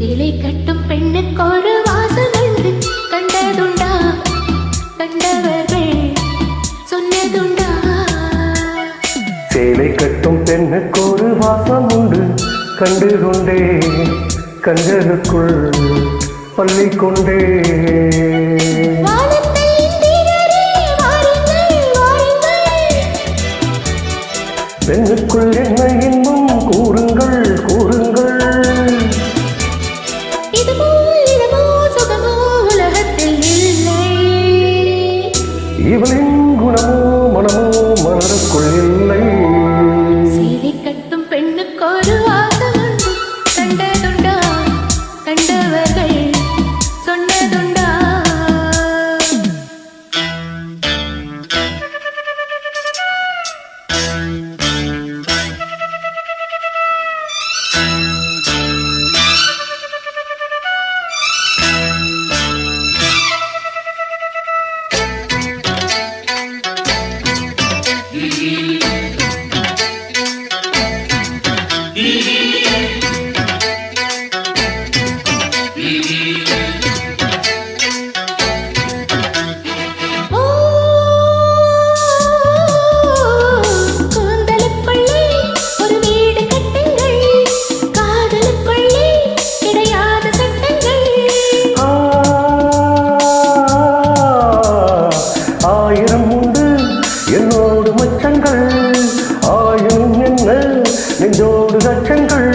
சேலை கட்டும் பெண்ணுக்கு ஒரு வாசம் உண்டு, கண்டதுண்டா? கண்டவர்கள் சொன்னதுண்டா? சேலை கட்டும் பெண்ணுக்கு ஒரு வாசம் உண்டு, கண்டு கொண்டே கண்களுக்குள் பள்ளி கொண்டே. பெண்ணுக்குள் என்ன இன்னும் கூறுங்கள் கூறுங்கள். இவளின் குணமோ மனமோ மனதுக்குள் இல்லை. சேலை கட்டும் பெண்ணுக்கு ஒரு வாசம் உண்டு, கண்டதுண்டா? கண்டவர்கள் சொன்னதுண்டா? என்னோடு மச்சங்கள் ஆயிரம் என்ன நெஞ்சோடு கச்சங்கள்.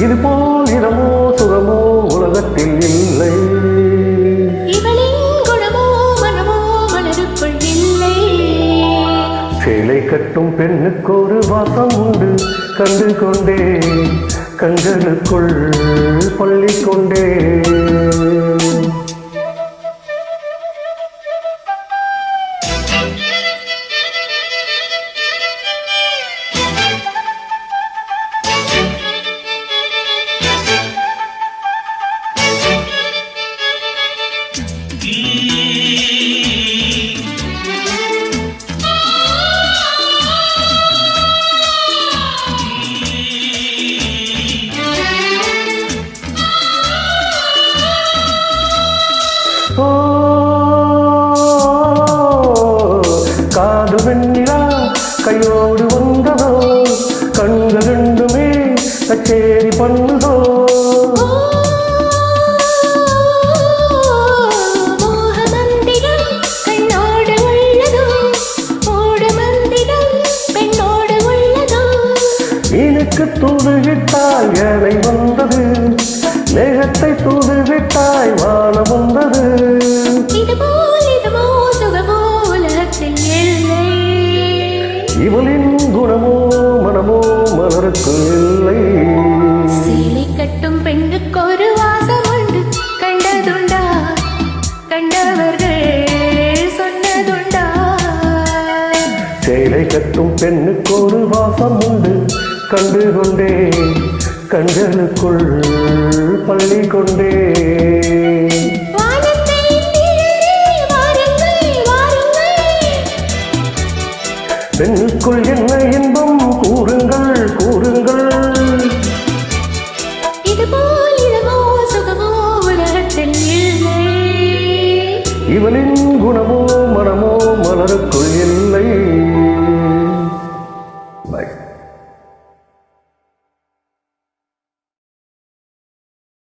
இது போல் இடமோ சுகமோ உலகத்தில் இல்லை. இவளின் குணமோ மனமோ மனதுக்குள் இல்லை. சேலை கட்டும் பெண்ணுக்கு ஒரு வாசம் உண்டு, கண்டு கொண்டே கண்களுக்குள் பள்ளி கொண்டே. காது வெண்ணிலா கையோடு வந்ததோ, கண்கள் ரெண்டுமே கச்சேரி பண்ணுதோ. மோகமந்திரம் கண்ணோடு உள்ளதோ, மூடமந்திரம் பெண்ணோடு உள்ளதோ. எனக்கு தூதுவிட்டாய் ஏழை வந்தது, மேகத்தை தூதுவிட்டாய் வானம் வந்தது. இதுபோ சுகமோ உலகத்தில் இல்லை. இவளின் குணமோ மனமோ மலருக்கு இல்லை. சேலை கட்டும் பெண்ணுக்கு ஒரு வாசம் உண்டு, கண்டதுண்டா? கண்டவர்கள் சொன்னதுண்டா? சேலை கட்டும் பெண்ணுக்கு ஒரு வாசம் உண்டு, கண்டு கொண்டே கண்களுக்குள் பள்ளி கொண்டே. பெண்ணுக்குள் என்ன இன்பம் கூறுங்கள் கூறுங்கள். இதுபோல் இடமோ சுகமோ உலகத்தில் இல்லை. இவளின் குணமோ மனமோ மலருக்குள் இல்லை.